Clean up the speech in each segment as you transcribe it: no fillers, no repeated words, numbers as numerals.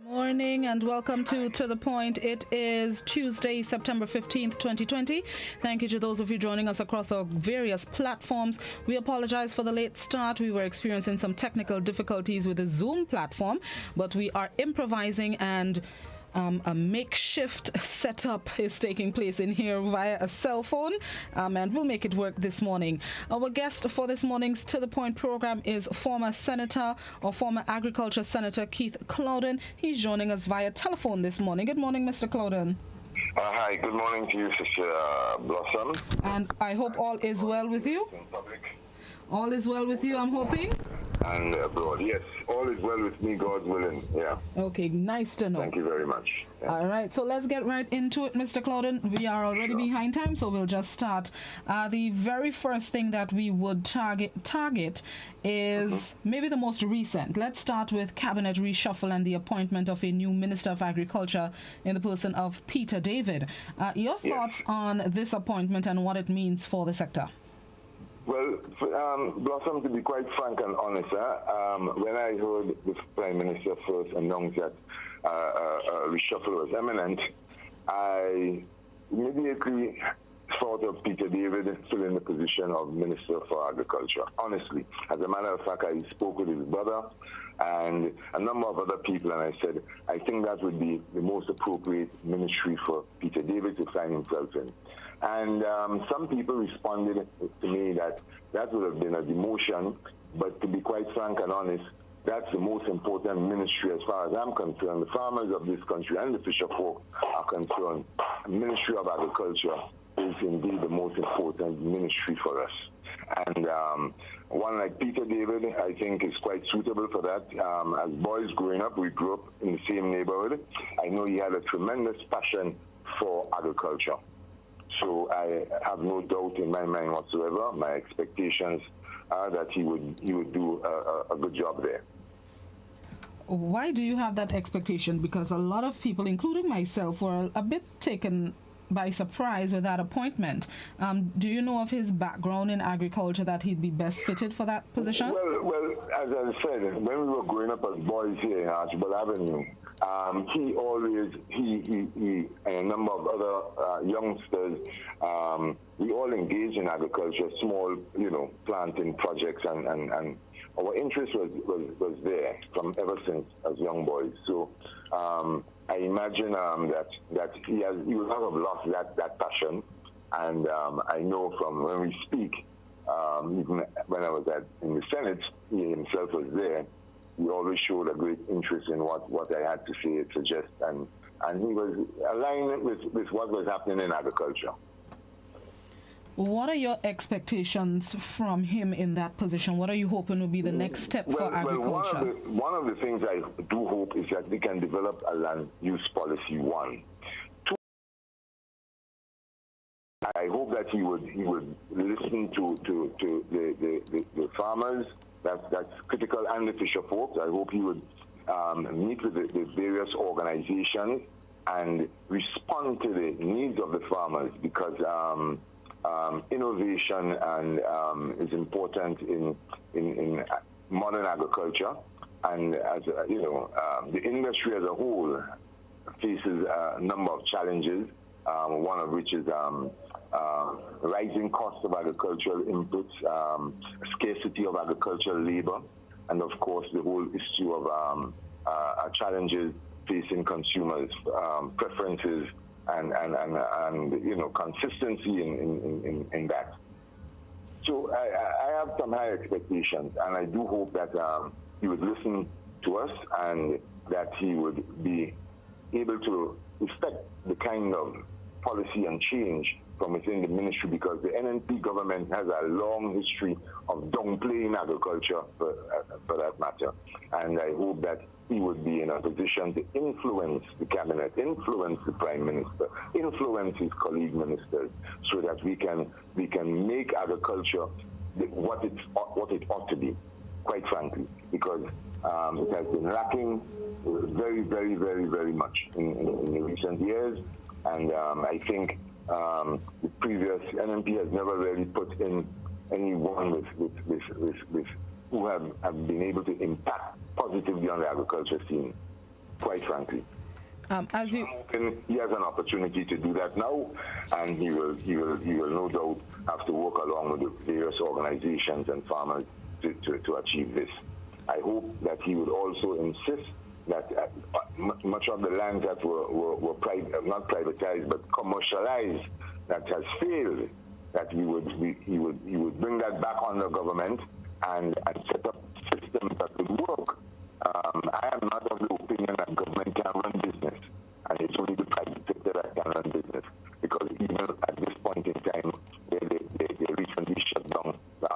Morning and welcome to the Point. It is Tuesday, September 15th, 2020. Thank you to those of you joining us across our various platforms. We apologize for the late start. We were experiencing some technical difficulties with the Zoom platform, but we are improvising and a makeshift setup is taking place in here via a cell phone, and we'll make it work this morning. Our guest for this morning's To The Point program is former Agriculture Senator Keith Clowden. He's joining us via telephone this morning. Good morning, Mr. Clowden. Hi, good morning to you, Sister Blossom. And I hope all is well with you. All is well with you, I'm hoping. And abroad, yes, all is well with me, God's willing. Yeah. Okay, nice to know. Thank you very much. Yeah. All right, so let's get right into it, Mr. Clowden. We are already behind time, so we'll just start. The very first thing that we would target is maybe the most recent. Let's start with cabinet reshuffle and the appointment of a new Minister of Agriculture in the person of Peter David. Your thoughts on this appointment and what it means for the sector? Well, Blossom, to be quite frank and honest, when I heard the Prime Minister first announce that reshuffle was imminent, I immediately thought of Peter David filling the position of Minister for Agriculture. Honestly, as a matter of fact, I spoke with his brother and a number of other people, and I said, I think that would be the most appropriate ministry for Peter David to find himself in. And some people responded to me that would have been a demotion, but to be quite frank and honest, that's the most important ministry as far as I'm concerned. The farmers of this country and the fisher folk are concerned. The Ministry of Agriculture is indeed the most important ministry for us. And one like Peter David, I think, is quite suitable for that. As boys growing up, we grew up in the same neighborhood. I know he had a tremendous passion for agriculture. So I have no doubt in my mind whatsoever. My expectations are that he would do a good job there. Why do you have that expectation? Because a lot of people, including myself, were a bit taken by surprise with that appointment. Do you know of his background in agriculture that he'd be best fitted for that position? Well, as I said, when we were growing up as boys here in Archibald Avenue, he and a number of other youngsters, we all engaged in agriculture, small, planting projects, and our interest was there from ever since as young boys. So I imagine that he will not have lost that passion, and I know from when we speak, even when I was in the Senate, he himself was there. He always showed a great interest in what I had to say, suggest, and he was aligned with what was happening in agriculture. What are your expectations from him in that position? What are you hoping will be the next step for agriculture? One of the things I do hope is that we can develop a land use policy. One. Two, I hope that he would listen to the farmers. That's critical, and the fisher folks. I hope he would meet with the various organizations and respond to the needs of the farmers, because innovation is important in modern agriculture, and as the industry as a whole faces a number of challenges. One of which is rising costs of agricultural inputs, scarcity of agricultural labor, and of course the whole issue of challenges facing consumers, preferences, and consistency in that. So I have some high expectations, and I do hope that he would listen to us and that he would be able to effect the kind of policy and change from within the ministry, because the NNP government has a long history of downplaying agriculture for that matter. And I hope that he would be in a position to influence the cabinet, influence the prime minister, influence his colleague ministers, so that we can make agriculture what it ought to be, quite frankly, because it has been lacking very, very, very, very much in the recent years. And I think the previous NMP has never really put in anyone with who have been able to impact positively on the agriculture scene, quite frankly. As you, he has an opportunity to do that now, and he will no doubt have to work along with the various organizations and farmers to achieve this. I hope that he would also insist that much of the land that were not privatized but commercialized, that has failed, that he would bring that back on the government and set up systems that would work. I am not of the opinion that government can run business, and it's only the private sector that can run business, because even at this point in time, they recently shut down the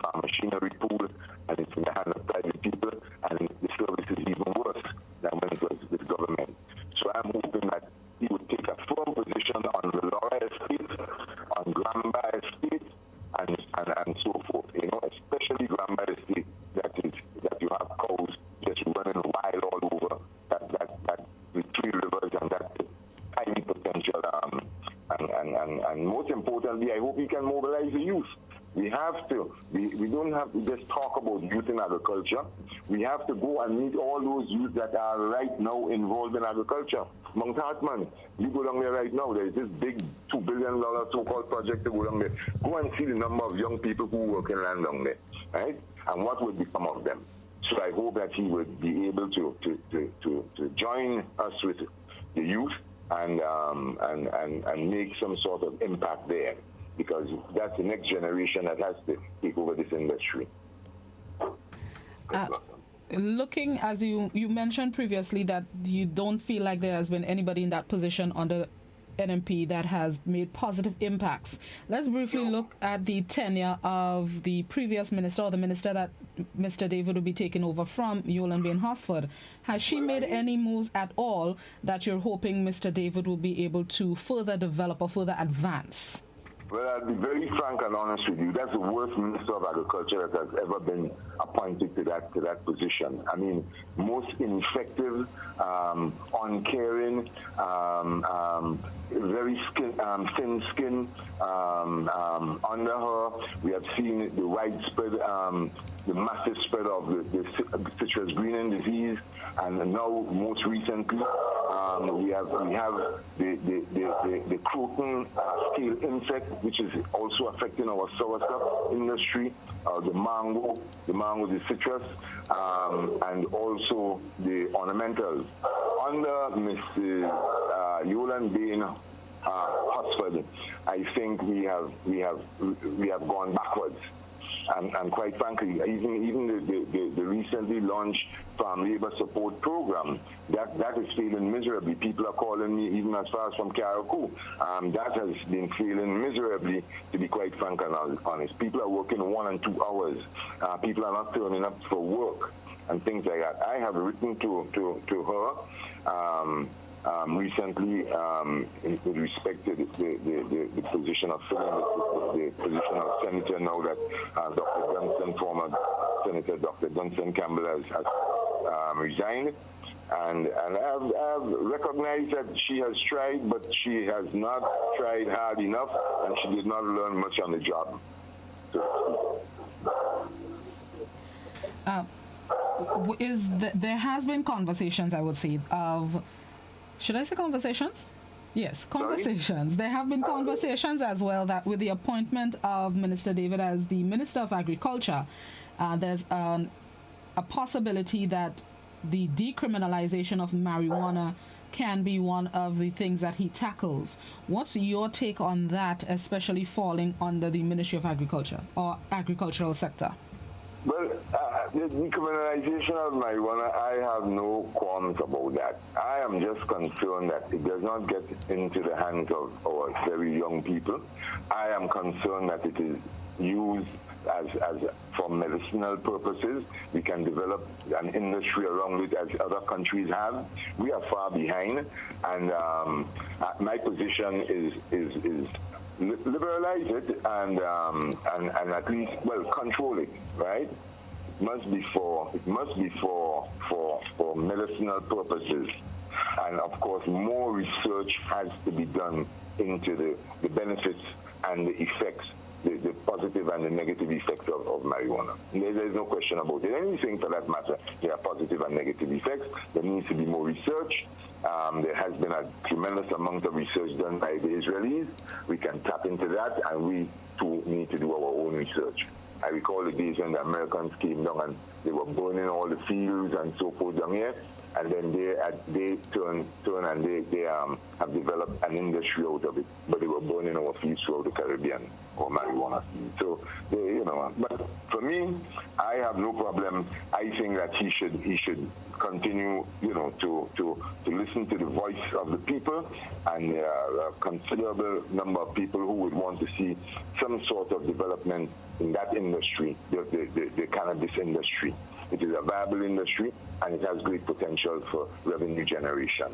farm machinery pool, and it's in the hands of private people, and the service is even worse than when it was with government. So I'm hoping that he would take a firm position on the Laura estate, on Gramba estate, and so forth. Especially Gramba estate, that you have cows just running wild all over. That the three rivers and that tiny potential. And most importantly, I hope he can mobilize the youth. We have to. We don't have to just talk about youth in agriculture. We have to go and meet all those youth that are right now involved in agriculture. Mount Hartman, you go down there right now. There's this big $2 billion so-called project to go down there. Go and see the number of young people who work in land down there, right? And what would become of them? So I hope that he would be able to join us with the youth and make some sort of impact there, because that's the next generation that has to take over this industry. Looking, as you mentioned previously, that you don't feel like there has been anybody in that position under NMP that has made positive impacts. Let's briefly look at the tenure of the previous minister, or the minister that Mr. David will be taking over from, Yolan Bain-Hosford. Has she made any moves at all that you're hoping Mr. David will be able to further develop or further advance? Well, I'll be very frank and honest with you. That's the worst Minister of Agriculture that has ever been appointed to that position. I mean, most ineffective, uncaring, very thin skin. Under her, we have seen the widespread, the massive spread of the citrus greening disease, and now most recently, we have the croton scale insect, which is also affecting our soursop industry, the mango, the citrus, and also the ornamentals. Under Mr. Yolan Bain-Hosford, I think we have gone backwards. And quite frankly, even the recently launched Farm Labor Support Program, that is failing miserably. People are calling me even as far as from Carriacou. That has been failing miserably, to be quite frank and honest. People are working 1 and 2 hours. People are not turning up for work and things like that. I have written to her recently with respect to the position of the position of senator now that Dr. Johnson, former Senator Dr. Johnson Campbell has resigned. And I've recognized that she has tried, but she has not tried hard enough, and she did not learn much on the job. There has been conversations, I would say, of... Should I say conversations? Yes, conversations. Sorry? There have been conversations as well that with the appointment of Minister David as the Minister of Agriculture, there's a possibility that the decriminalization of marijuana can be one of the things that he tackles. What's your take on that, especially falling under the Ministry of Agriculture or agricultural sector? Well, the decriminalization of marijuana, I have no qualms about that. I am just concerned that it does not get into the hands of our very young people. I am concerned that it is used as for medicinal purposes. We can develop an industry around it as other countries have. We are far behind, and my position is liberalize it and at least, well, control it, right? It must be for medicinal purposes, and of course more research has to be done into the benefits and the effects, the positive and the negative effects of marijuana. There's no question about it. Anything for that matter, there are positive and negative effects. There needs to be more research. There has been a tremendous amount of research done by the Israelis. We can tap into that, and we too need to do our own research. I recall the days when the Americans came down and they were burning all the fields and so forth down here, and then they turn and they have developed an industry out of it. But they were burning our fields throughout the Caribbean, or marijuana fields. So, but for me, I have no problem. I think that he should continue, to listen to the voice of the people, and there are a considerable number of people who would want to see some sort of development in that industry, the cannabis industry. It is a viable industry, and it has great potential for revenue generation.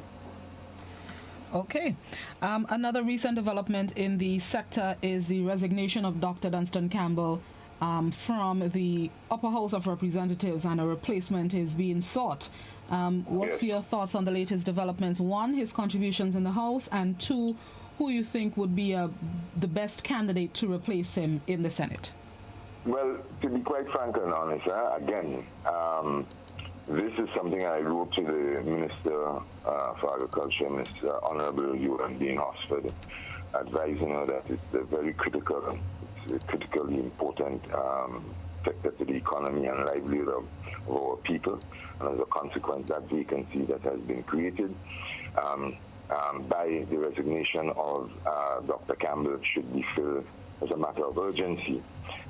Okay. Another recent development in the sector is the resignation of Dr. Dunstan Campbell from the Upper House of Representatives, and a replacement is being sought. What's your thoughts on the latest developments? One, his contributions in the House, and two, who you think would be the best candidate to replace him in the Senate? Well, to be quite frank and honest, again, this is something I wrote to the Minister for Agriculture, Mr. Honorable Ewan Dean Hosford, advising her that it's a very critically important sector to the economy and livelihood of our people. And as a consequence, that vacancy that has been created by the resignation of Dr. Campbell should be filled as a matter of urgency.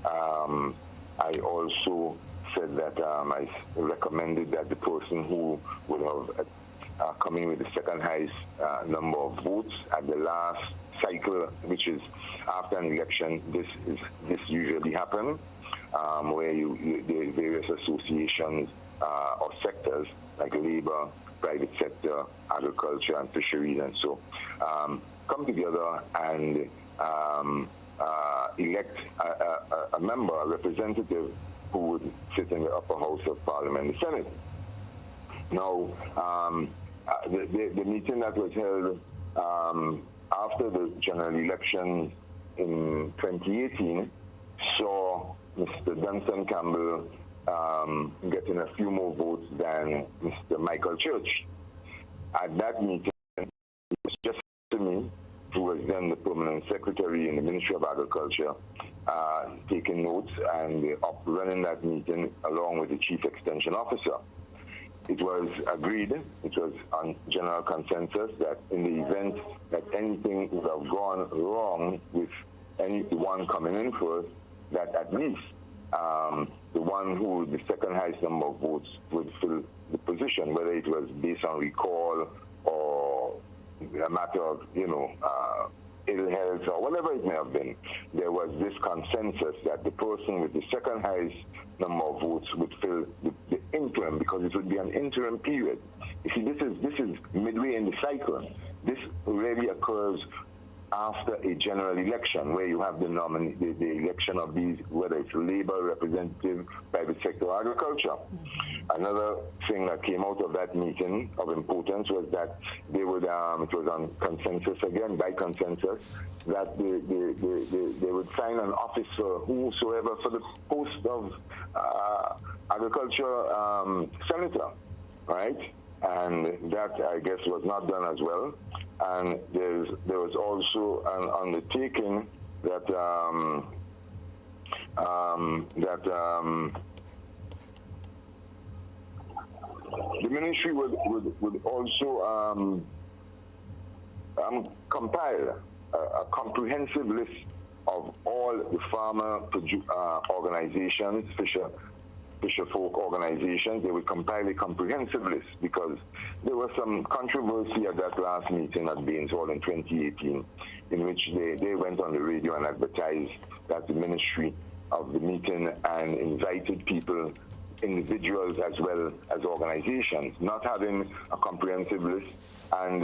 I also said that I recommended that the person who would have come in with the second highest number of votes at the last cycle, which is after an election, this usually happens, where the various associations or sectors like labor, private sector, agriculture, and fisheries, and so come together and elect a member, a representative, who would sit in the upper house of Parliament, the Senate. Now, the meeting that was held after the general election in 2018 saw Mr. Dunstan Campbell getting a few more votes than Mr. Michael Church. At that meeting, it was just to me, who was then the permanent secretary in the Ministry of Agriculture, taking notes and running that meeting along with the chief extension officer. It was agreed, it was on general consensus, that in the event that anything would have gone wrong with anyone coming in first, that at least the one who the second highest number of votes would fill the position, whether it was based on recall or a matter of, ill health or whatever it may have been. There was this consensus that the person with the second highest number of votes would fill the interim, because it would be an interim period. You see, this is midway in the cycle. This really occurs after a general election, where you have the election of these, whether it's labor, representative, private sector, or agriculture. Another thing that came out of that meeting of importance was that they would, it was on consensus again, by consensus, that they would sign an office for whosoever for the post of agriculture senator, right? And that, I guess, was not done as well. And there was also an undertaking that the ministry would also compile a comprehensive list of all the farmer organizations, fisher folk organizations. They would compile a comprehensive list, because there was some controversy at that last meeting at Baines Hall in 2018, in which they went on the radio and advertised that the ministry of the meeting and invited people, individuals as well as organizations, not having a comprehensive list, and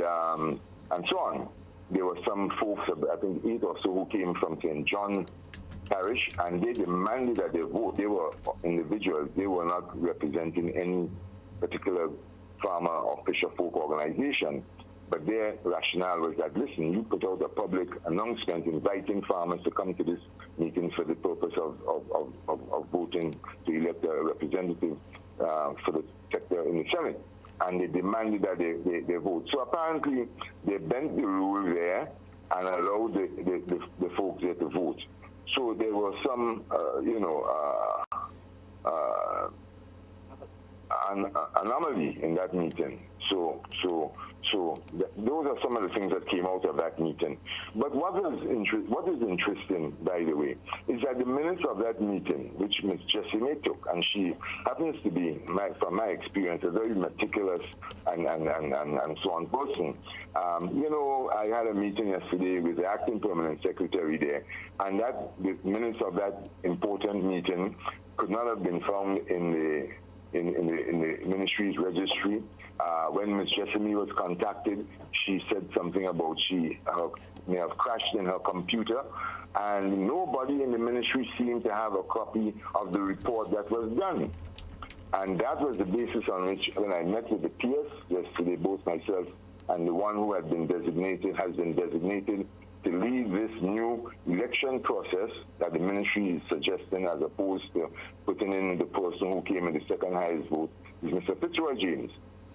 so on. There were some folks, I think 8 or so, who came from St. John Parish, and they demanded that they vote. They were individuals. They were not representing any particular farmer or fisher folk organization. But their rationale was that, listen, you put out a public announcement inviting farmers to come to this meeting for the purpose of voting to elect a representative for the sector in the Senate. And they demanded that they vote. So apparently they bent the rule there and allowed the folks there to vote. So there was some, an anomaly in that meeting. So those are some of the things that came out of that meeting. But what is interesting, by the way, is that the minutes of that meeting, which Ms. Jessie May took, and she happens to be, from my experience, a very meticulous and so on person. I had a meeting yesterday with the acting permanent secretary there, and the minutes of that important meeting could not have been found in the ministry's registry. When Ms. Jessamine was contacted, she said something about she may have crashed in her computer, and nobody in the ministry seemed to have a copy of the report that was done. And that was the basis on which, when I met with the PS yesterday, both myself and the one who has been designated to lead this new election process that the ministry is suggesting, as opposed to putting in the person who came in the second highest vote, is Mr. Fitzroy James.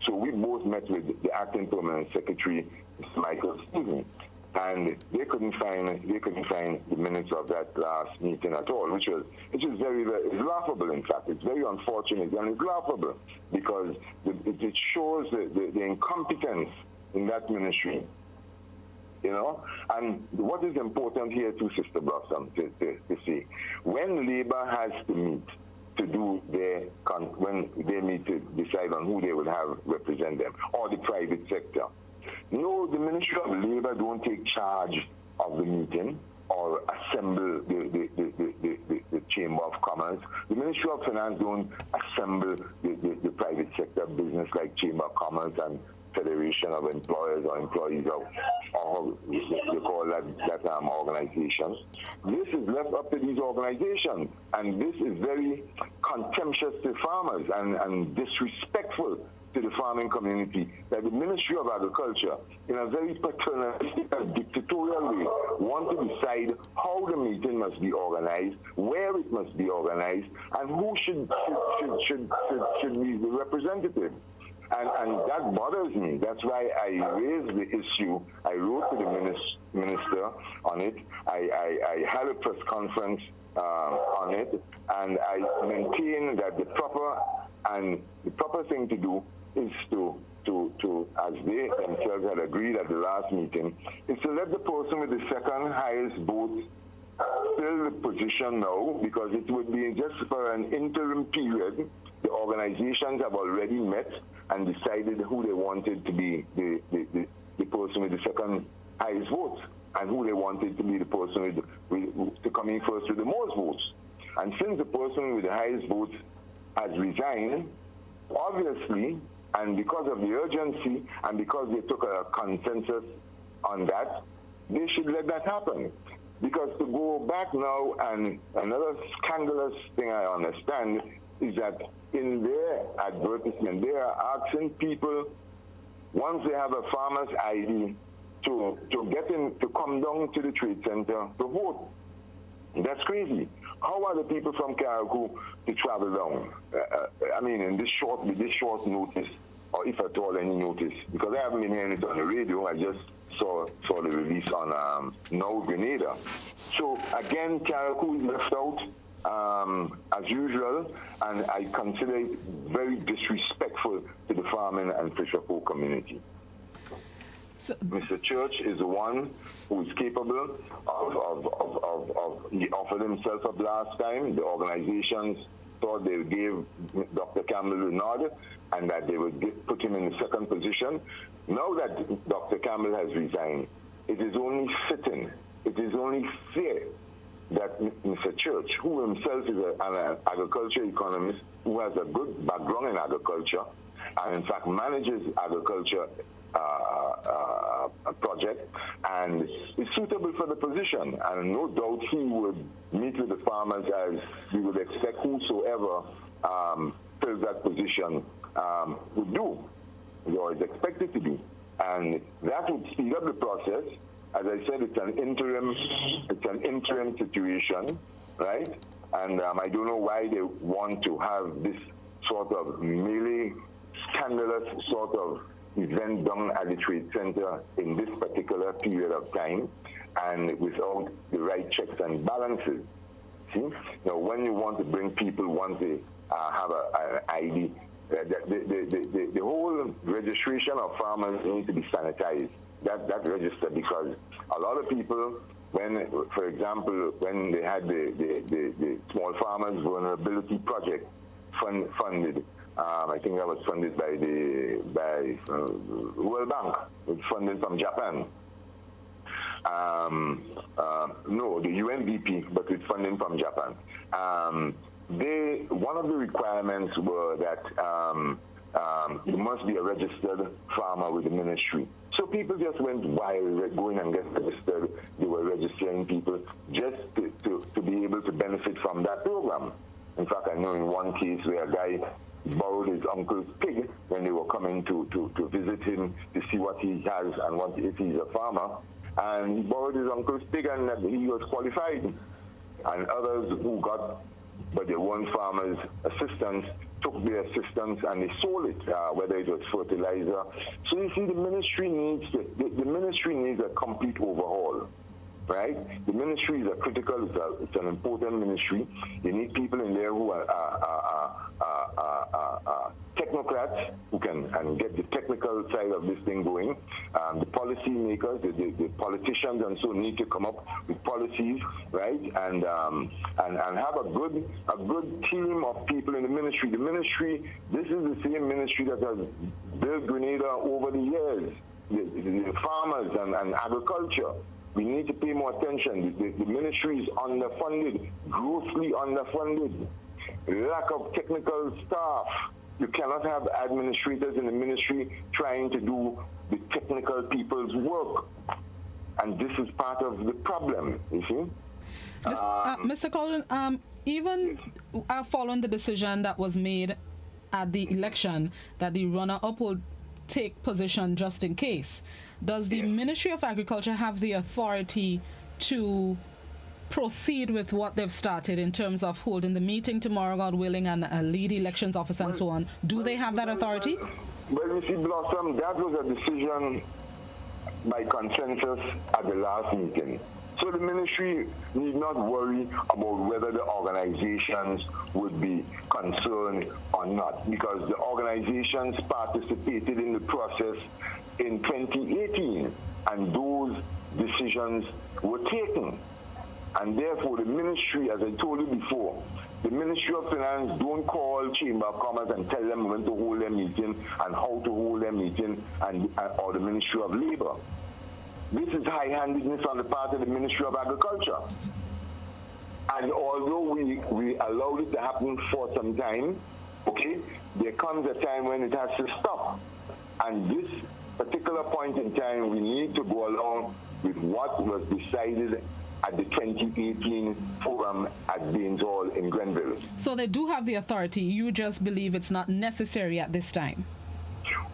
So we both met with the acting permanent secretary, Mr. Michael Stephen, and they couldn't find the minutes of that last meeting at all, which is very, very, it's laughable. In fact, it's very unfortunate and it's laughable because it shows the incompetence in that ministry. And what is important here too, Sister Blossom, to see, when Labour has to meet to do when they meet to decide on who they will have represent them, or the private sector. No, the Ministry of Labour don't take charge of the meeting or assemble the Chamber of Commerce. The Ministry of Finance don't assemble the private sector business like Chamber of Commerce and Federation of Employers or Employees or they call that organization. This is left up to these organizations, and this is very contemptuous to farmers and disrespectful to the farming community, that the Ministry of Agriculture, in a very paternalistic and dictatorial way, want to decide how the meeting must be organized, where it must be organized, and who should be the representative. And that bothers me. That's why I raised the issue. I wrote to the minister on it. I had a press conference on it, and I maintain that the proper thing to do is to as they themselves had agreed at the last meeting, is to let the person with the second highest vote fill the position now, because it would be just for an interim period. The organizations have already met and decided who they wanted to be the person with the second highest votes, and who they wanted to be the person to come in first with the most votes. And since the person with the highest votes has resigned, obviously, and because of the urgency and because they took a consensus on that, they should let that happen. Because to go back now, and another scandalous thing I understand is that in their advertisement, they are asking people, once they have a farmer's ID, to get in, to come down to the trade center to vote. That's crazy. How are the people from Carriacou to travel down? In this short notice, or if at all any notice, because I haven't been hearing it on the radio. I just saw the release on Now Grenada. So again, Carriacou is left out. As usual, and I consider it very disrespectful to the farming and fisher folk community. So, Mr. Church is the one who is capable of he offered himself up last time. The organizations thought they gave Dr. Campbell a nod and that they would put him in the second position. Now that Dr. Campbell has resigned, it is only fitting, it is only fair that Mr. Church, who himself is an agriculture economist, who has a good background in agriculture, and in fact manages agriculture project, and is suitable for the position. And no doubt he would meet with the farmers as we would expect whosoever fills that position would do, or is expected to do. And that would speed up the process. As I said, it's an interim situation, right? And I don't know why they want to have this sort of merely scandalous sort of event done at the Trade Center in this particular period of time and without the right checks and balances. See? Now, when you want to bring people, want to have an ID, the whole registration of farmers needs to be sanitized. That register, because a lot of people, when, for example, when they had the Small Farmers Vulnerability Project funded, I think that was funded by the World Bank, with funding from Japan. No, the UNDP, but with funding from Japan. One of the requirements were that you must be a registered farmer with the ministry. So people just went wild, going and get registered. They were registering people just to be able to benefit from that program. In fact, I know in one case where a guy borrowed his uncle's pig when they were coming to visit him to see what he has and if he's a farmer. And he borrowed his uncle's pig and he was qualified. And others who got, but they weren't farmers' assistants, took their assistance and they sold it, whether it was fertilizer. So you see, the ministry needs a complete overhaul, right? The ministry is a critical, it's an important ministry. You need people in there who are technocrats who can get the technical side of this thing going. The policy makers, the politicians, and so need to come up with policies, right? And have a good team of people in the ministry. The ministry, this is the same ministry that has built Grenada over the years. The farmers and agriculture. We need to pay more attention. The ministry is underfunded, grossly underfunded. Lack of technical staff. You cannot have administrators in the ministry trying to do the technical people's work. And this is part of the problem, you see? Mr. Colvin, even following the decision that was made at the election that the runner-up will take position just in case, does the Ministry of Agriculture have the authority to proceed with what they've started in terms of holding the meeting tomorrow, God willing, and a lead elections officer and so on? Do they have that authority? Well, you see, Blossom, that was a decision by consensus at the last meeting. So the ministry need not worry about whether the organizations would be concerned or not, because the organizations participated in the process in 2018, and those decisions were taken. And therefore, the ministry, as I told you before, the Ministry of Finance don't call Chamber of Commerce and tell them when to hold their meeting and how to hold their meeting, or the Ministry of Labor. This is high-handedness on the part of the Ministry of Agriculture. And although we allowed it to happen for some time, okay, there comes a time when it has to stop. And this particular point in time, we need to go along with what was decided at the 2018 forum at Baines Hall in Grenville. So they do have the authority. You just believe it's not necessary at this time.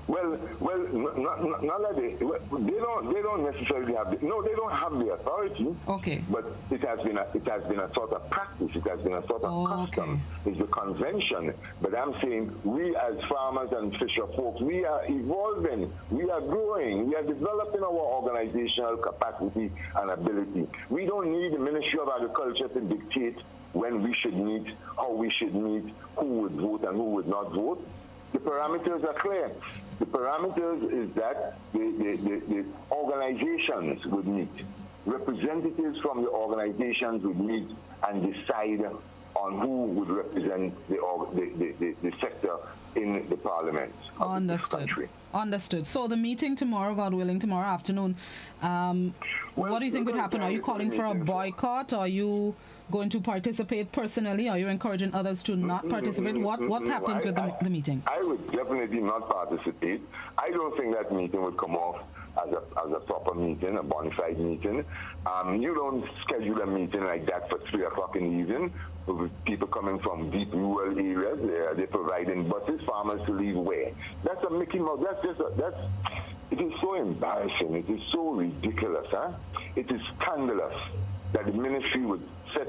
Well, not that they don't necessarily have they don't have the authority. Okay. But it has been a sort of practice. It has been a sort of custom. Okay. It's a convention. But I'm saying we as farmers and fisher folks, we are evolving. We are growing. We are developing our organizational capacity and ability. We don't need the Ministry of Agriculture to dictate when we should meet, how we should meet, who would vote and who would not vote. The parameters are clear. The parameters is that the organizations would meet. Representatives from the organizations would meet and decide on who would represent the sector in the parliament of this country. Understood. So the meeting tomorrow, God willing, tomorrow afternoon, what do you think would happen? Are you calling for a boycott? Are you going to participate personally? Are you encouraging others to not participate? What happens with the meeting? I would definitely not participate. I don't think that meeting would come off as a proper meeting, a bona fide meeting. You don't schedule a meeting like that for 3 o'clock in the evening with people coming from deep rural areas. They're providing buses, farmers to leave where? That's a Mickey Mouse. It is so embarrassing. It is so ridiculous. It is scandalous that the ministry would set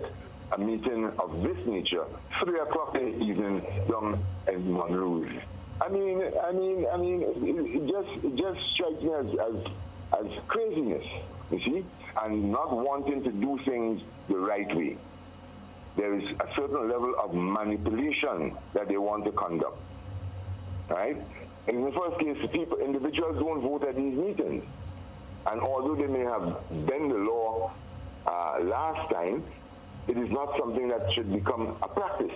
a meeting of this nature 3 o'clock in the evening down in Monroe. It just strikes me as craziness, you see, and not wanting to do things the right way. There is a certain level of manipulation that they want to conduct, right? In the first case, individuals don't vote at these meetings. And although they may have bent the law last time, it is not something that should become a practice.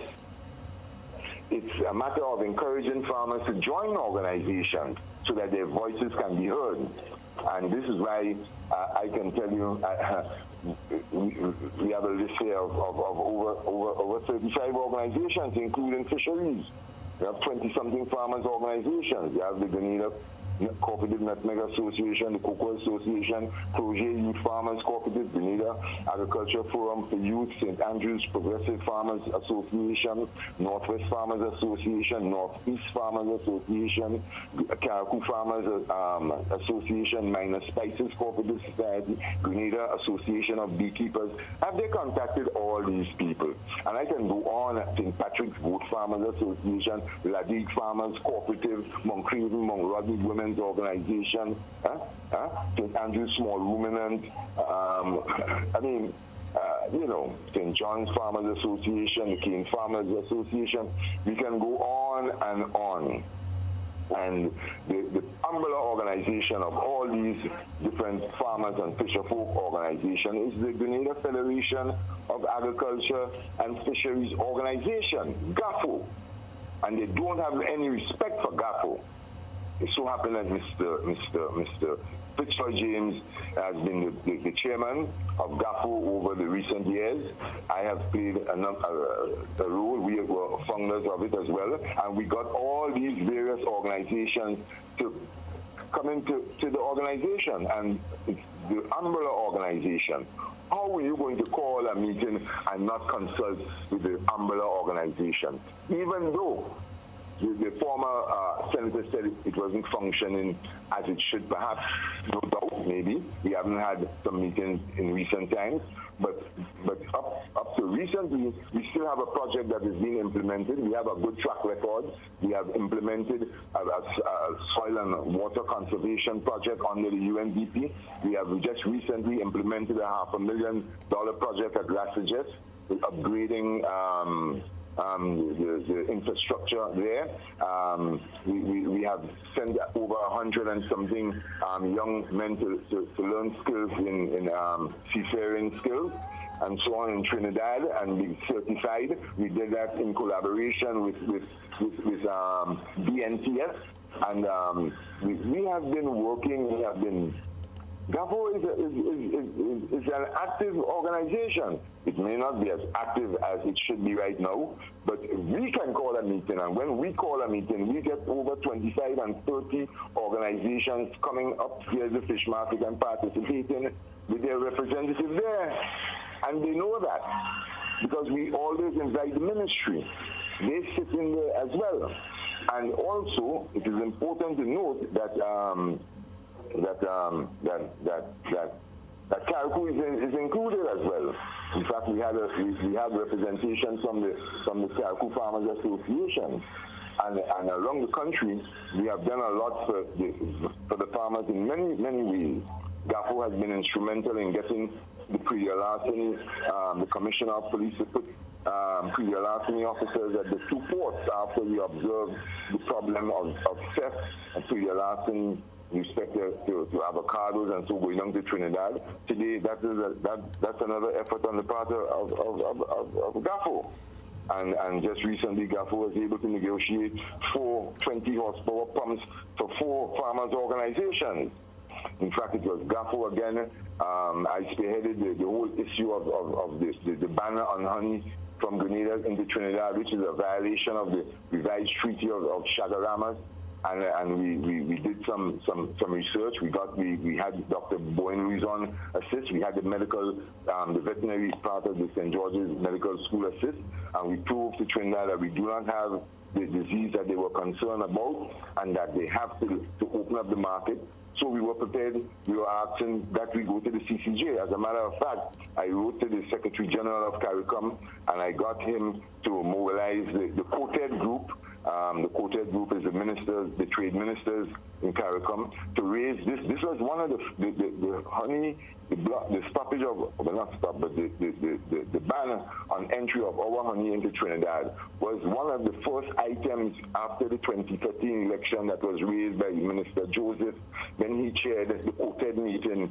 It's a matter of encouraging farmers to join organizations so that their voices can be heard. And this is why I can tell you we have a list here of over 35 organizations, including fisheries. We have 20-something farmers organizations. You have the Grenada Cooperative Nutmeg Association, the Cocoa Association, Projet Youth Farmers Cooperative, Grenada Agriculture Forum for Youth, St. Andrews Progressive Farmers Association, Northwest Farmers Association, Northeast Farmers Association, Caracou Farmers Association, Minor Spices Cooperative Society, Grenada Association of Beekeepers. Have they contacted all these people? And I can go on. St. Patrick's Goat Farmers Association, Ladigue Farmers Cooperative, Moncraven, Monrodney Women's Organization, St. Andrews Small Ruminant, St. John's Farmers Association, the Cane Farmers Association. We can go on and on. And the umbrella organization of all these different farmers and fisherfolk organizations is the Grenada Federation of Agriculture and Fisheries Organization, GAFO. And they don't have any respect for GAFO. It so happened that Mr. Fitzroy James has been the chairman of GAFO over the recent years. I have played a role. We were founders of it as well. And we got all these various organizations to come into the organization. And it's the umbrella organization. How are you going to call a meeting and not consult with the umbrella organization? Even though the former senator said it wasn't functioning as it should, perhaps, no doubt, maybe. We haven't had some meetings in recent times, but up to recently, we still have a project that is being implemented. We have a good track record. We have implemented a soil and water conservation project under the UNDP. We have just recently implemented a $500,000 project at Rassages, upgrading the infrastructure there. We have sent over 100 and something young men to learn skills in seafaring skills and so on in Trinidad and be certified. We did that in collaboration with BNTS, and we have been working. GAFO is an active organization. It may not be as active as it should be right now, but we can call a meeting, and when we call a meeting, we get over 25 and 30 organizations coming up here at the fish market and participating with their representative there. And they know that because we always invite the ministry. They sit in there as well. And also, it is important to note that that Caracou is included as well. In fact, we have representation from the Caracou Farmers Association, and around the country, we have done a lot for the farmers in many ways. GAFO has been instrumental in getting the pre-larceny, the Commissioner of Police to put pre-larceny officers at the 2 ports after we observed the problem of theft and pre-larceny respect to avocados and so going down to Trinidad. Today, that's another effort on the part of GAFO. And just recently, GAFO was able to negotiate 4 20 horsepower pumps for 4 farmers' organizations. In fact, it was GAFO again. I spearheaded the whole issue of the banner on honey from Grenada into Trinidad, which is a violation of the revised treaty of Chagaramas. And we did some research. We had Dr. Bowen Luison assist. We had the the veterinary part of the St. George's Medical School assist, and we proved to Trinidad that we do not have the disease that they were concerned about, and that they have to open up the market So we were prepared. We were asking that we go to the CCJ. As a matter of fact, I wrote to the Secretary General of CARICOM, and I got him to mobilize the quartet group. The quartet group is the ministers, the trade ministers in CARICOM, to raise this. This was one of the honey, the stoppage of, well, not stop, but the ban on entry of our honey into Trinidad was one of the first items after the 2013 election that was raised by Minister Joseph when he chaired the quartet meeting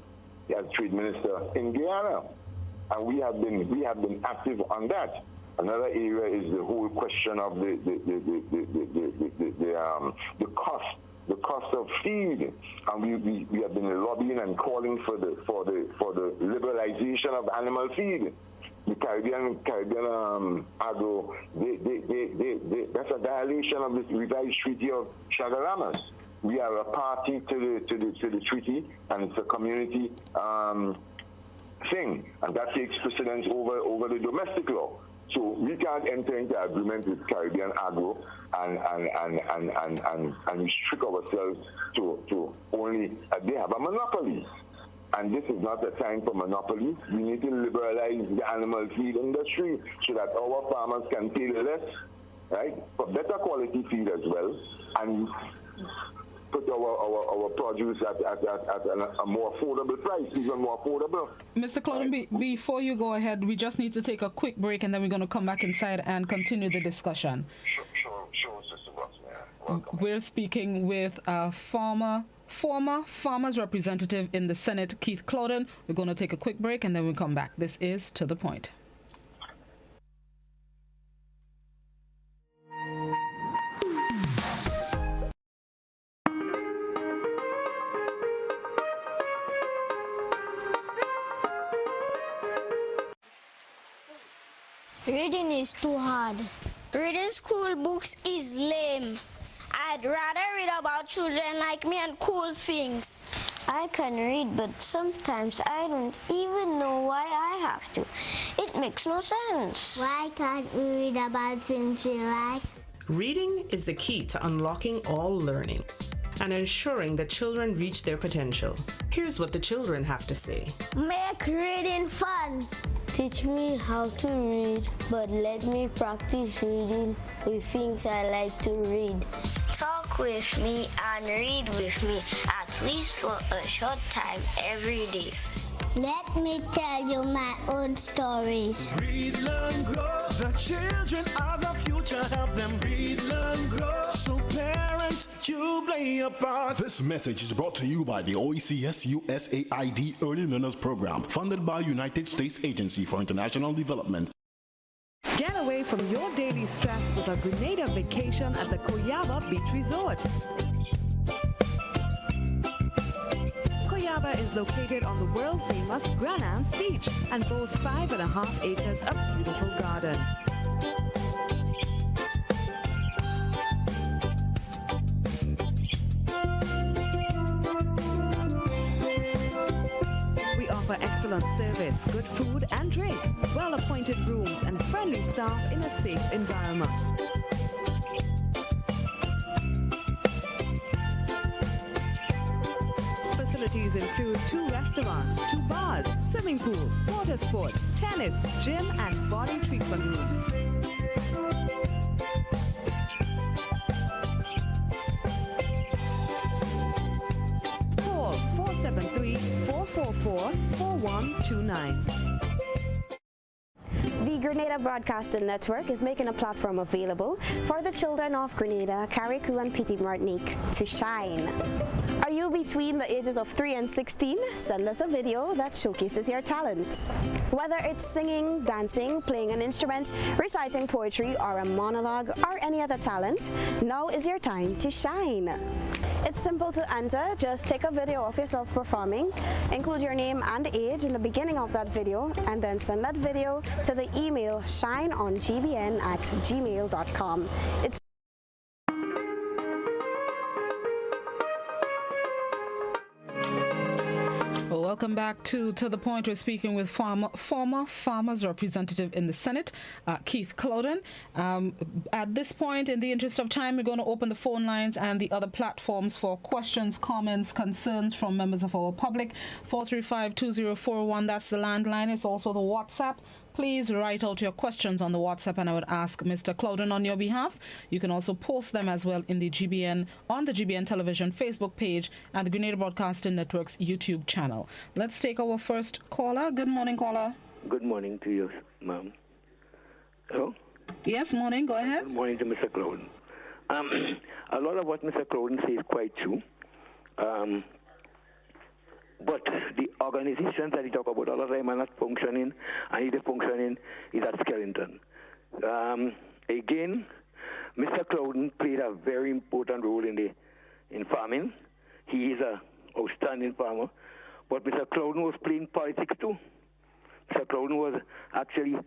as trade minister in Guyana. And we have been active on that. Another area is the whole question of the cost of feed, and we have been lobbying and calling for the liberalization of animal feed. The Caribbean agro, that's a violation of the revised Treaty of Chagaramas. We are a party to the treaty, and it's a community thing, and that takes precedence over the domestic law. So we can't enter into agreement with Caribbean agro and restrict ourselves to only they have a monopoly. And this is not a time for monopoly. We need to liberalize the animal feed industry so that our farmers can pay less, right, for better quality feed as well, and put our produce at a more affordable price, even more affordable. Mr. Clouden, right? Before you go ahead, we just need to take a quick break, and then we're going to come back inside and continue the discussion. Sure, Sister Ross, welcome. We're speaking with a former farmers representative in the Senate, Keith Clouden. We're going to take a quick break, and then we'll come back. This is To The Point. Reading is too hard. Reading school books is lame. I'd rather read about children like me and cool things. I can read, but sometimes I don't even know why I have to. It makes no sense. Why can't we read about things we like? Reading is the key to unlocking all learning and ensuring that children reach their potential. Here's what the children have to say. Make reading fun. Teach me how to read, but let me practice reading with things I like to read. Talk with me and read with me, at least for a short time every day. Let me tell you my own stories. Read, learn, grow. The children are the future. Help them read, learn, grow. So parents, you play your part. This message is brought to you by the OECS USAID Early Learners Program, funded by United States Agency for International Development. Get away from your daily stress with a Grenada vacation at the Coyaba Beach Resort. Coyaba is located on the world-famous Grand Anse Beach and boasts 5.5 acres of beautiful garden. We offer excellent service, good food and drink, well-appointed rooms and friendly staff in a safe environment. Facilities include 2 restaurants, 2 bars, swimming pool, water sports, tennis, gym and body treatment rooms. Call 473-444-4129. The Grenada Broadcasting Network is making a platform available for the children of Grenada, Carriacou and Petite Martinique to shine. Are you between the ages of 3 and 16? Send us a video that showcases your talents. Whether it's singing, dancing, playing an instrument, reciting poetry, or a monologue, or any other talent, now is your time to shine. It's simple to enter. Just take a video of yourself performing, include your name and age in the beginning of that video, and then send that video to the email shineongbn@gmail.com. Welcome Welcome back to the Point. We're speaking with former Farmers Representative in the Senate, Keith Clowden. At this point, in the interest of time, we're going to open the phone lines and the other platforms for questions, comments, concerns from members of our public. 435-2041, that's the landline. It's also the WhatsApp. Please write out your questions on the WhatsApp, and I would ask Mr. Clowden on your behalf. You can also post them as well in the GBN, on the GBN Television Facebook page and the Grenada Broadcasting Network's YouTube channel. Let's take our first caller. Good morning, caller. Good morning to you, ma'am. Hello? Yes, morning. Go ahead. Good morning to Mr. Clowden. A lot of what Mr. Clowden says is quite true. But the organizations that he talk about all the time are not functioning, and if they're functioning, is at skeleton. Again, Mr. Clowden played a very important role in farming. He is an outstanding farmer. But Mr. Clowden was playing politics too. Mr. Clowden was actually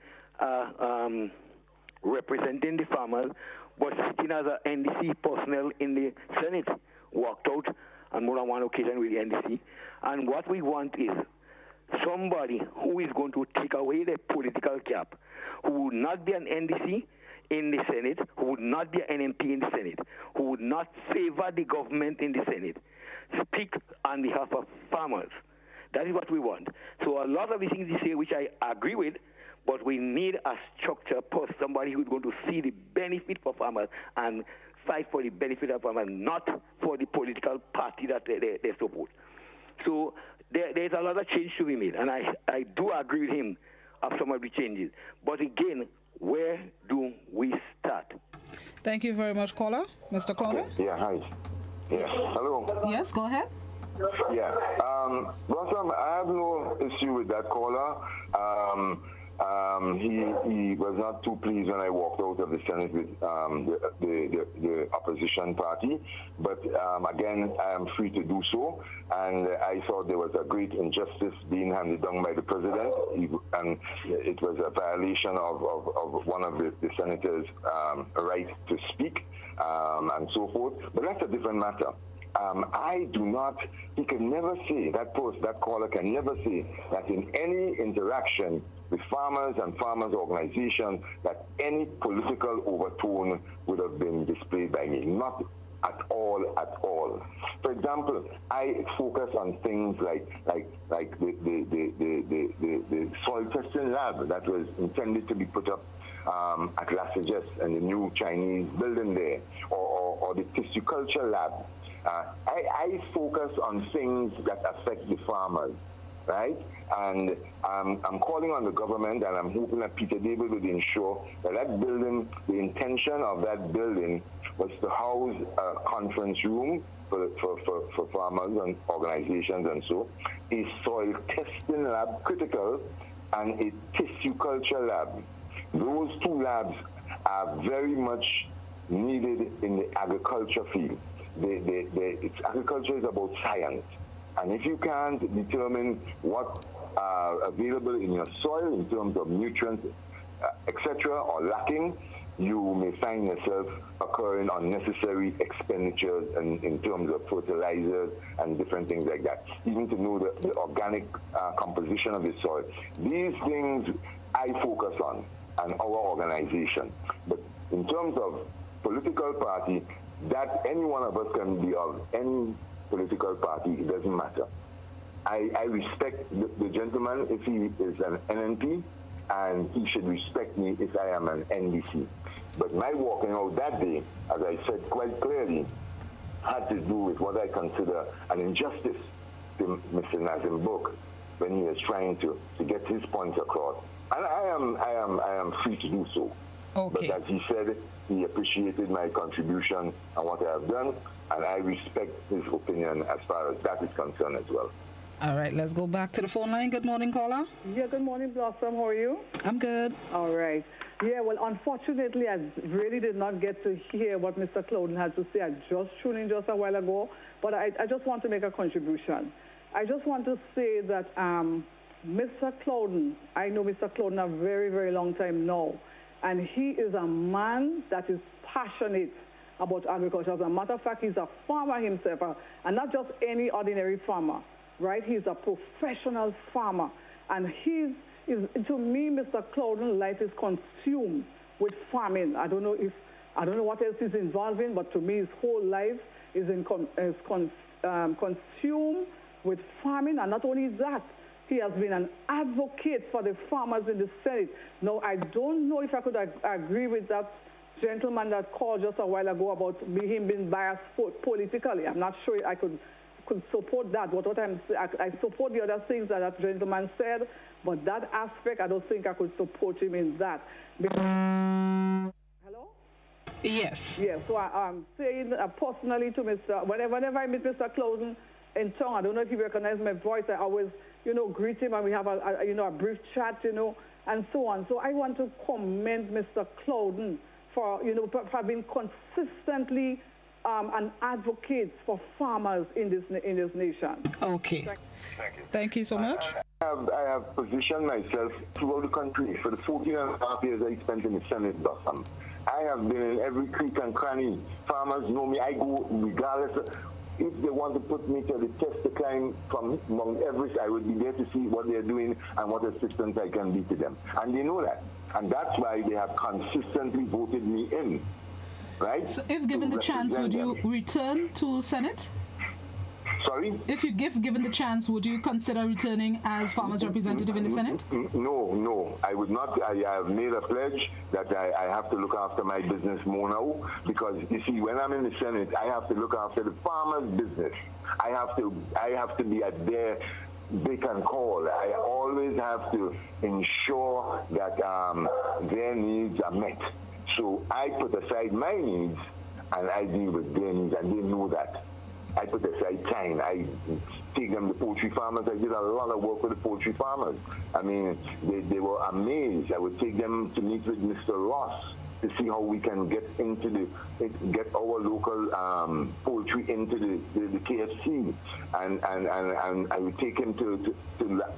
representing the farmers, but sitting as an NDC personnel in the Senate, walked out on more than one occasion with the NDC. And what we want is somebody who is going to take away the political cap, who would not be an NDC in the Senate, who would not be an MP in the Senate, who would not favor the government in the Senate, speak on behalf of farmers. That is what we want. So a lot of the things you say, which I agree with, but we need a structure post, somebody who's going to see the benefit for farmers and fight for the benefit of farmers, not for the political party that they support. So there's a lot of change to be made, and I do agree with him of some of the changes. But again, where do we start? Thank you very much, caller. Mr. Clowden? Yeah, hi. Yeah, hello. Yes, go ahead. Yeah, Blossom, I have no issue with that caller. He was not too pleased when I walked out of the Senate with the opposition party, but again, I am free to do so, and I thought there was a great injustice being handed down by the president, and it was a violation of one of the senators' right to speak, and so forth, but that's a different matter. I do not, he can never say, that caller can never say that in any interaction with farmers and farmers' organizations that any political overtone would have been displayed by me. Not at all, at all. For example, I focus on things like the soil testing lab that was intended to be put up at Alexis-Welsh and the new Chinese building there, or the tissue culture lab. I focus on things that affect the farmers, right? And I'm calling on the government, and I'm hoping that Peter David would ensure that that building, the intention of that building was to house a conference room for farmers and organizations and so, a soil testing lab, critical, and a tissue culture lab. Those two labs are very much needed in the agriculture field. Agriculture is about science, and if you can't determine what are available in your soil in terms of nutrients, etc., or lacking, you may find yourself occurring unnecessary expenditures in terms of fertilizers and different things like that, even to know the organic composition of the soil. These things I focus on, and our organization. But in terms of political party, that any one of us can be of any political party, it doesn't matter. I respect the gentleman if he is an NNP, and he should respect me if I am an NDC. But my walking out that day, as I said quite clearly, had to do with what I consider an injustice to Mr. Nazim Book when he was trying to get his points across. And I am free to do so. Okay. But as he said, he appreciated my contribution and what I have done, and I respect his opinion as far as that is concerned as well. All right, let's go back to the phone line. Good morning, caller. Yeah, good morning, Blossom. How are you? I'm good. All right. Yeah, well, unfortunately, I really did not get to hear what Mr. Clowden had to say. I just tuned in just a while ago, but I just want to make a contribution. I just want to say that Mr. Clowden, I know Mr. Clowden a very, very long time now, and he is a man that is passionate about agriculture. As a matter of fact, he's a farmer himself, and not just any ordinary farmer. right? He's a professional farmer. And to me, Mr. Clouden, life is consumed with farming. I don't know what else he's involved in, but to me, his whole life is consumed with farming. And not only that, he has been an advocate for the farmers in the Senate. Now, I don't know if I could agree with that gentleman that called just a while ago about him being biased politically. I'm not sure I could support that. But I support the other things that gentleman said, but that aspect, I don't think I could support him in that. Hello? Yes. Yes, so I'm saying personally to Mr. Whenever I meet Mr. Clouden in town, I don't know if he recognizes my voice, I always, greet him and we have a brief chat, and so on. So I want to commend Mr. Clouden for being consistently an advocate for farmers in this nation. Okay. Thank you so much. I have positioned myself throughout the country for the 14 and a half years I spent in the Senate, Blossom. I have been in every creek and cranny. Farmers know me. I go regardless. If they want to put me to the test to climb from Mount Everest, I would be there to see what they're doing and what assistance I can be to them. And they know that. And that's why they have consistently voted me in. Right? So if given the chance, would you return to Senate? Sorry? If given the chance, would you consider returning as farmers' representative in the Senate? No, I would not. I have made a pledge that I have to look after my business more now, because you see, when I'm in the Senate, I have to look after the farmers' business. I have to be at their beck and call. I always have to ensure that their needs are met. So I put aside my needs and I deal with their needs, and they know that. I put aside time. I take them to poultry farmers. I did a lot of work with the poultry farmers. I mean, they were amazed. I would take them to meet with Mr. Ross to see how we can get our local poultry into the KFC, and I would take him to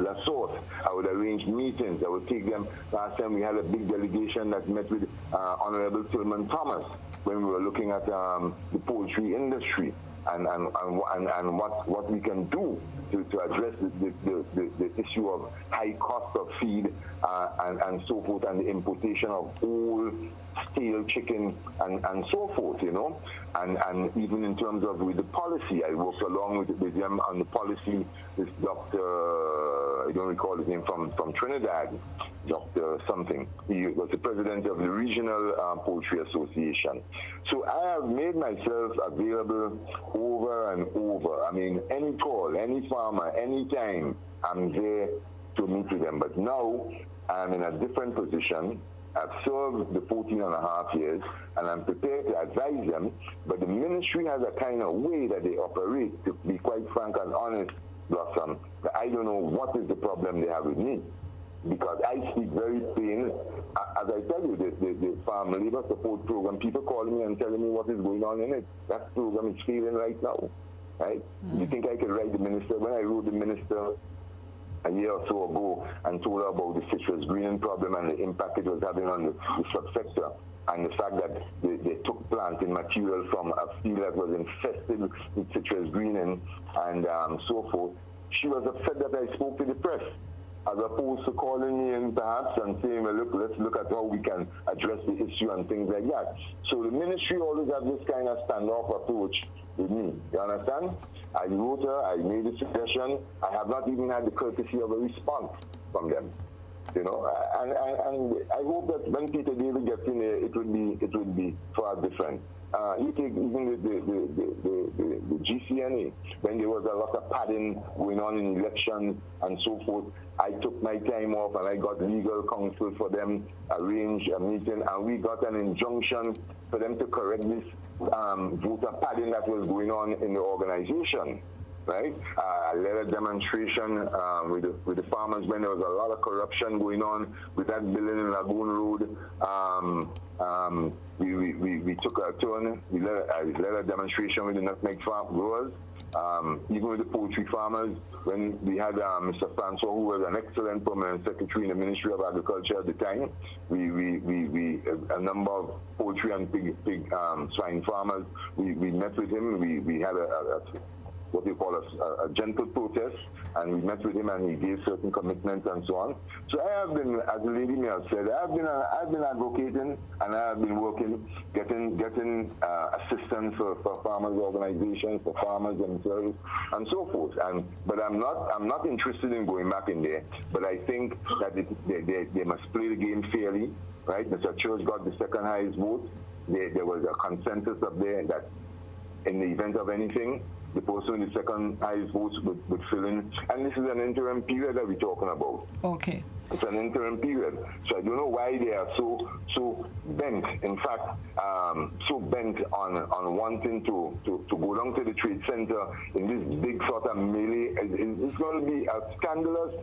La Source. I would arrange meetings. I would take them. Last time we had a big delegation that met with Honorable Tillman Thomas when we were looking at the poultry industry. And what we can do to address the issue of high cost of feed and so forth, and the importation of old stale chicken and so forth, and even in terms of with the policy, I worked along with them on the policy. This Dr. I don't recall his name, from Trinidad, Dr. something. He was the president of the Regional Poultry Association. So I have made myself available over and over. I mean, any call, any farmer, anytime, I'm there to meet with them. But now I'm in a different position. I've served the 14 and a half years, and I'm prepared to advise them. But the ministry has a kind of way that they operate, to be quite frank and honest, Blossom. I don't know what is the problem they have with me, because I speak very plain. As I tell you, the Farm Labor Support Program, people calling me and telling me what is going on in it. That program is failing right now, right? You think I could write the minister? When I wrote the minister a year or so ago and told her about the citrus greening problem and the impact it was having on the subsector, and the fact that they took planting material from a field that was infested with citrus greening and so forth, she was upset that I spoke to the press, as opposed to calling me in perhaps and saying, well, look, let's look at how we can address the issue and things like that. So the ministry always have this kind of standoff approach with me. You understand? I wrote her, I made a suggestion. I have not even had the courtesy of a response from them. And I hope that when Peter David gets in there, it would be far different. You take even the GCNA, when there was a lot of padding going on in elections and so forth, I took my time off and I got legal counsel for them, arranged a meeting, and we got an injunction for them to correct this voter padding that was going on in the organization. Right? I led a demonstration with the farmers when there was a lot of corruption going on with that building in Lagoon Road. We took a turn. I led a demonstration with the nutmeg farm growers, even with the poultry farmers. When we had Mr. Francois, who was an excellent permanent secretary in the Ministry of Agriculture at the time, we a number of poultry and pig swine farmers. We met with him. We had a what you call a gentle protest, and we met with him and he gave certain commitments and so on. So I have been, as the lady may have said, I've been advocating and I have been working, getting assistance for farmers organizations, for farmers themselves, and so forth. But I'm not interested in going back in there. But I think that they must play the game fairly, right? Mr. Church got the second highest vote. There was a consensus up there that in the event of anything, the person with the second highest votes would fill in. And this is an interim period that we're talking about. Okay. It's an interim period. So I don't know why they are so bent, in fact, so bent on wanting to go down to the trade center in this big sort of melee. It's going to be a scandalous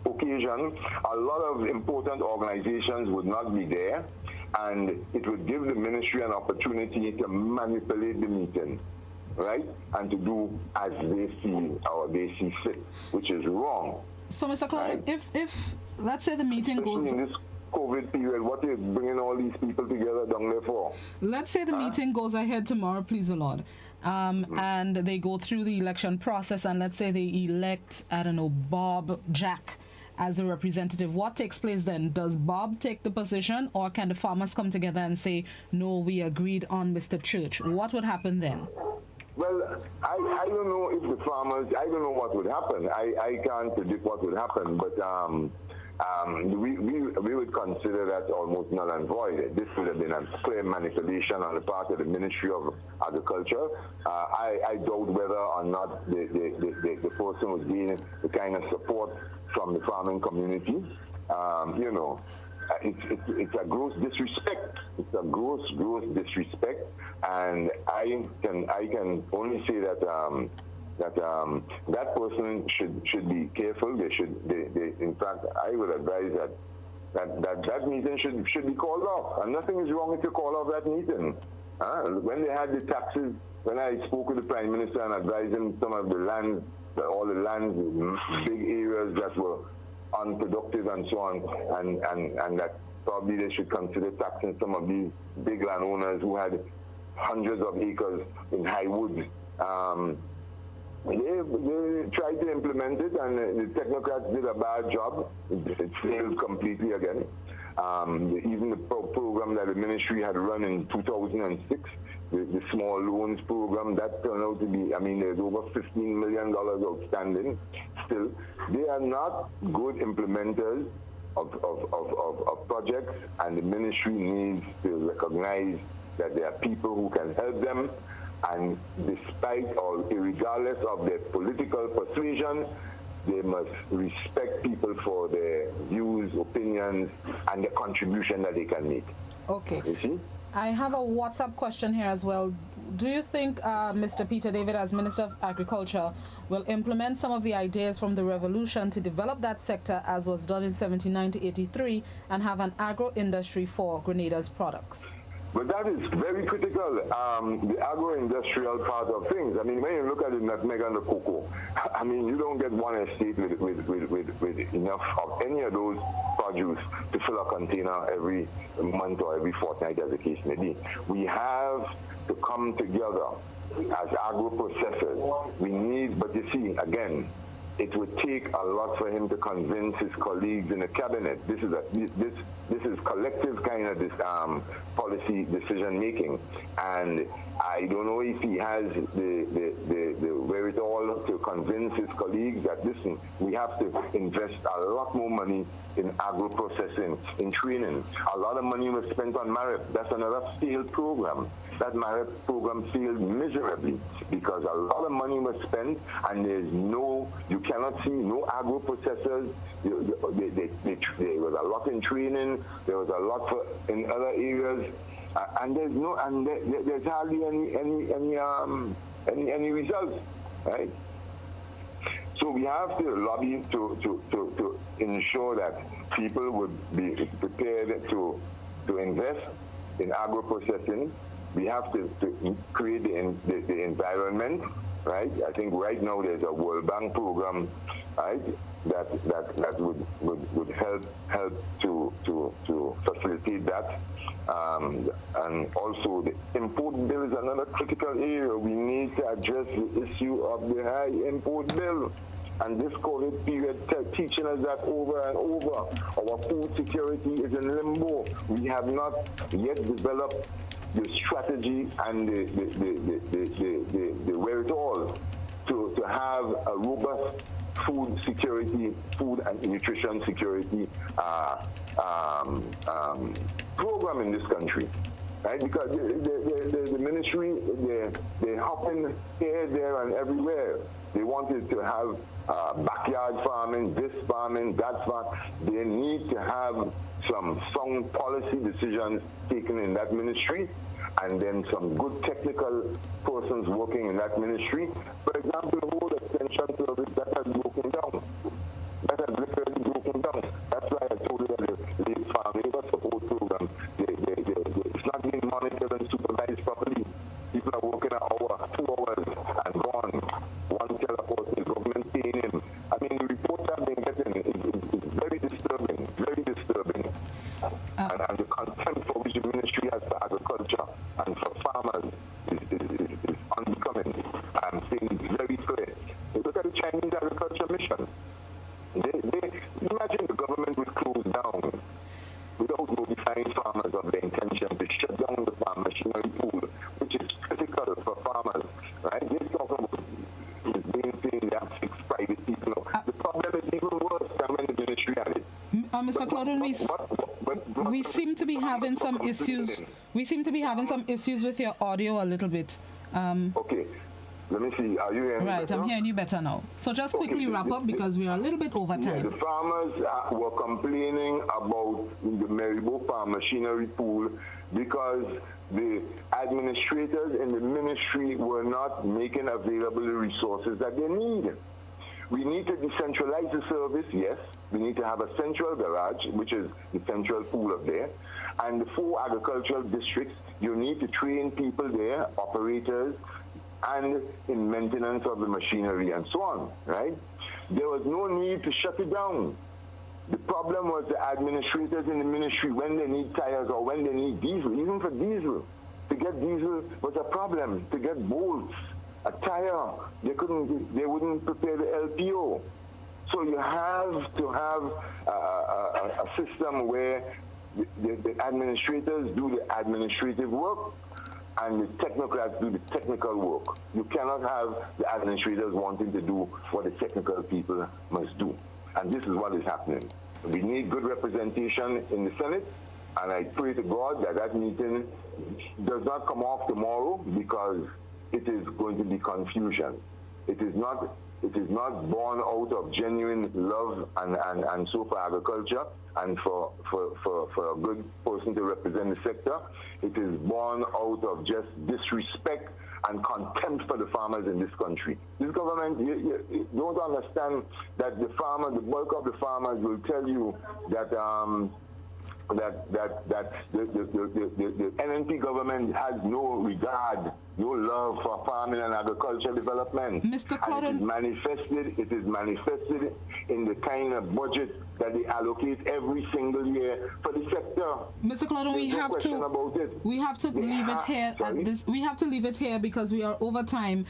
occasion. A lot of important organizations would not be there, and it would give the ministry an opportunity to manipulate the meeting, right? And to do as they feel or they see fit, which is wrong. So, Mr. Claude, right? if let's say the meeting goes in this COVID period, what are you bringing all these people together down there for? Let's say the meeting goes ahead tomorrow, please the Lord, and they go through the election process, and let's say they elect, I don't know, Bob Jack as a representative. What takes place then? Does Bob take the position, or can the farmers come together and say, no, we agreed on Mr. Church? What would happen then? Well, I don't know if the farmers, I don't know what would happen. I can't predict what would happen, but we would consider that almost null and void. This would have been a clear manipulation on the part of the Ministry of Agriculture. I doubt whether or not the person was gaining the kind of support from the farming community. You know, it's a gross disrespect. It's a gross disrespect, and I can only say that that person should be careful. They in fact, I would advise that meeting should be called off, and nothing is wrong if you call off that meeting. When they had the taxes, when I spoke with the Prime Minister and advised him some of the lands, all the lands, big areas that were unproductive and so on, and that probably they should consider taxing some of these big landowners who had hundreds of acres in high woods. They tried to implement it, and the technocrats did a bad job. It failed completely again. Even the program that the ministry had run in 2006, the small loans program, that turned out to be, I mean, there's over $15 million outstanding still. They are not good implementers of projects, and the ministry needs to recognize that there are people who can help them, and despite or regardless of their political persuasion, they must respect people for their views, opinions, and the contribution that they can make. Okay. You see? I have a WhatsApp question here as well. Do you think Mr. Peter David, as Minister of Agriculture, will implement some of the ideas from the revolution to develop that sector as was done in 79 to 83 and have an agro-industry for Grenada's products? But that is very critical, the agro-industrial part of things. I mean, when you look at the nutmeg and the cocoa, I mean, you don't get one estate with enough of any of those produce to fill a container every month or every fortnight, as the case may be. We have to come together as agro-processors. We need, but you see, again, it would take a lot for him to convince his colleagues in the cabinet. This is collective kind of this policy decision making, and I don't know if he has the wherewithal to convince his colleagues that, listen, we have to invest a lot more money in agro processing, in training. A lot of money was spent on MARIP. That's another failed program. That MARIP program failed miserably because a lot of money was spent, and there's no, you cannot see no agro processors. There was a lot in training. There was a lot in other areas, and there's no, and there's hardly any results, right? So we have to lobby to ensure that people would be prepared to invest in agro processing. We have to create the environment, right? I think right now there's a World Bank program, right, that would help to facilitate that. And also the import bill is another critical area. We need to address the issue of the high import bill. And this COVID period teaching us that over and over. Our food security is in limbo. We have not yet developed the strategy and the wherewithal to have a robust food security, food and nutrition security program in this country. Right? Because the ministry, they're hopping here, there, and everywhere. They wanted to have backyard farming, this farming, that farming. They need to have some sound policy decisions taken in that ministry, and then some good technical persons working in that ministry. For example, the whole extension service that has broken down. That has literally broken down. That's why I told you that the late farm labor support program, it's not being monitored and supervised properly. People are working an hour, 2 hours, and gone. One teller person, the government paying him. I mean, the reports I've been getting is very disturbing, very disturbing. And the contempt for which the ministry has for agriculture and for farmers is unbecoming. I'm saying it's very clear. Look at the Chinese agriculture mission. Imagine the government would close down without notifying farmers of their intention to shut down the farm machinery pool, which is critical for farmers, right? They talk about saying that fixed private people. The problem is even worse than when the ministry had it. Mr. Claudon, we seem to be having some issues. We seem to be having some issues with your audio a little bit. Okay. Let me see. Are you hearing me better? I'm hearing you better now. So just quickly wrap up because we are a little bit over time. Yeah, the farmers were complaining about the Maribo farm machinery pool because the administrators in the ministry were not making available the resources that they need. We need to decentralize the service, yes. We need to have a central garage, which is the central pool up there. And the 4 agricultural districts, you need to train people there, operators, and in maintenance of the machinery and so on, right? There was no need to shut it down. The problem was the administrators in the ministry, when they need tires or when they need diesel, even for diesel, to get diesel was a problem. To get bolts, a tire, they wouldn't prepare the LPO. So you have to have a system where the administrators do the administrative work and the technocrats do the technical work. You cannot have the administrators wanting to do what the technical people must do. And this is what is happening. We need good representation in the Senate, and I pray to God that that meeting does not come off tomorrow because it is going to be confusion. It is not born out of genuine love and so for agriculture and for a good person to represent the sector. It is born out of just disrespect and contempt for the farmers in this country. This government, you don't understand that the bulk of the farmers will tell you that the NNP government has no regard, no love for farming and agricultural development. Mr. Claudon, it is manifested in the kind of budget that they allocate every single year for the sector. Mr. Claudon, we have to leave it here at this. We have to leave it here because we are over time.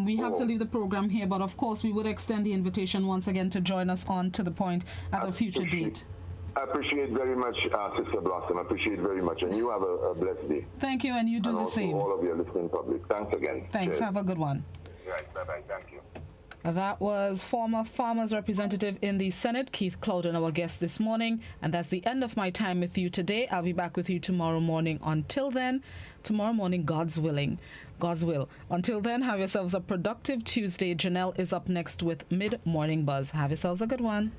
We have to leave the program here, but of course we would extend the invitation once again to join us on To The Point at a future date. I appreciate very much, Sister Blossom. I appreciate very much. And you have a blessed day. Thank you, and you do the same. All of your listening public. Thanks again. Thanks. Cheers. Have a good one. Right. Bye-bye. Thank you. That was former Farmers Representative in the Senate, Keith Claudon, our guest this morning. And that's the end of my time with you today. I'll be back with you tomorrow morning. Until then, tomorrow morning, God's willing. God's will. Until then, have yourselves a productive Tuesday. Janelle is up next with Mid-Morning Buzz. Have yourselves a good one.